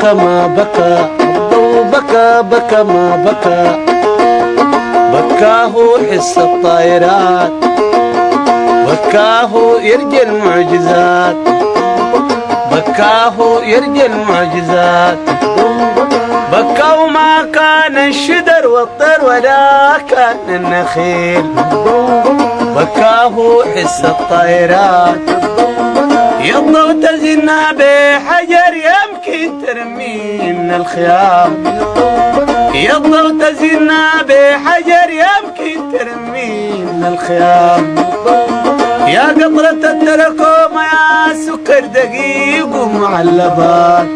بكى ما بكى الضو بكى بكى ما بكى بكاه حس الطائرات بكاه يرجى المعجزات بكاه يرجى المعجزات بكاه ما كان الشدر والطير ولا كان النخيل بكاه حس الطائرات يضو تزنا بحجر يمكن ترمي من الخيام يضو تزنا بحجر يمكن ترمي من الخيام يا قطرة التراكم يا سكر دقيق ومعلبات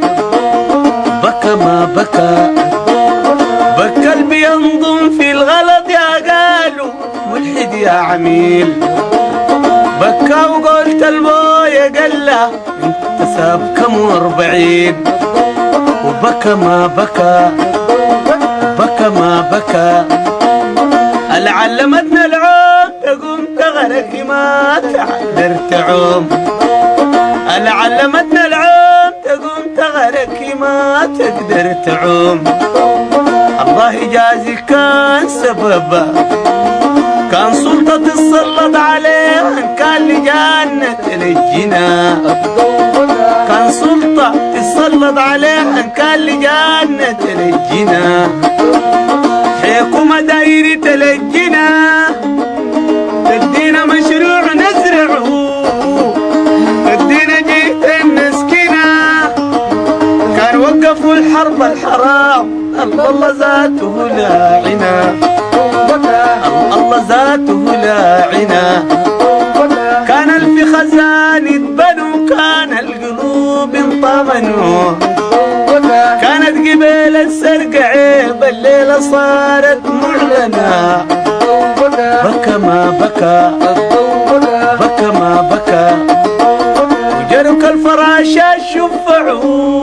بكى ما بكى بكى قلبي ينضم في الغلط يا قالوا ملحد يا عميل بكى وقلت المويه قله انت ساب كم واربعين وبكى ما بكى بكى ما بكى علمتنا العوم تقوم تغرق ما تقدر تعوم علمتنا العوم تقوم تغرق ما تقدر تعوم الله يجازي كان سببه كان سلطة تسلط عليه كان لجنة تلجنا كان سلطة تسلط عليه كان لجنة تلجنا حكومة دايرة تلجنا تدينا مشروع نزرعه تدينا جيت نسكنا كان وقفوا الحرب الحرام الله ذاته لاعنا الله ذاته لاعنا كان الفي خزان يتبنوا كان القلوب انطمنوا كانت قبيل السرق عيب الليلة صارت معلنة بكى ما بكى بكى ما بكى وجرك الفراشات شفعوا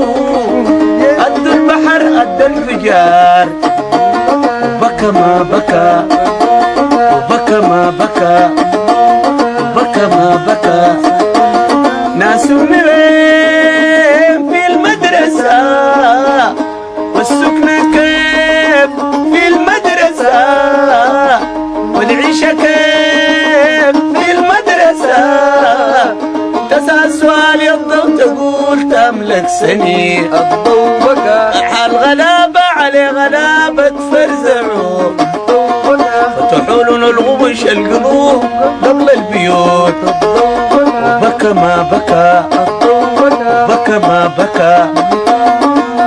قد البحر قد الفجار بكى ما بكى وبكى ما بكى وبكى ما بكى ناس وين في المدرسة والسكنة كيف في المدرسة والعيشة كيف في المدرسة تسأل سؤال يضو تقول تملك سنين الضو بكى حال غلابة على غلابة تفرزعوا فتحوا لنا الغبش القلوب قبل البيوت وبكى ما بكى بكى ما بكى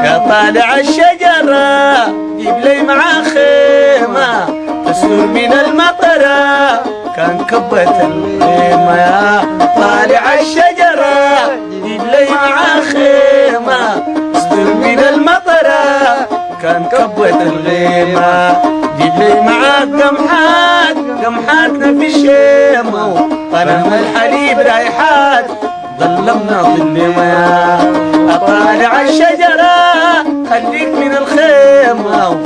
يا طالع الشجرة جيب لي معاه خيمة تسور من المطرة كان كبت الخيمة يا طالع الشجرة جيب لي معاه خيمة تسور من المطرة كان كبت الغيمة جيب لي معاك قمحاتنا في الشيمة غنم الحليب رايحات ظلمنا ظلمة أطالع الشجرة خليك من الخيمة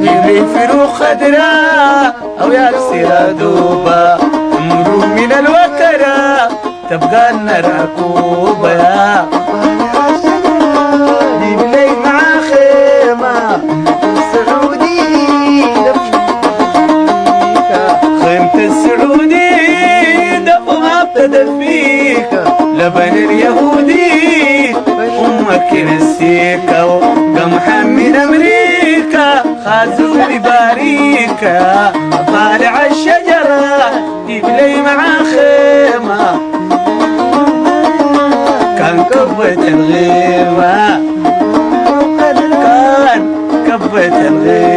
جيب لي فروخ خضراء أو يكسر دوبة مروق من الوكرة تبقى لنا ركوبة يا جيب لي معاه خيمة خيمة السعودي دفها ابتدى فيك لبن اليهودي أمك نسيك وقمحا من أمريكا خازوق باريكا طالع الشجرة جيب لي معاه خيمة كان كبة الغيمة كان كبة الغيمة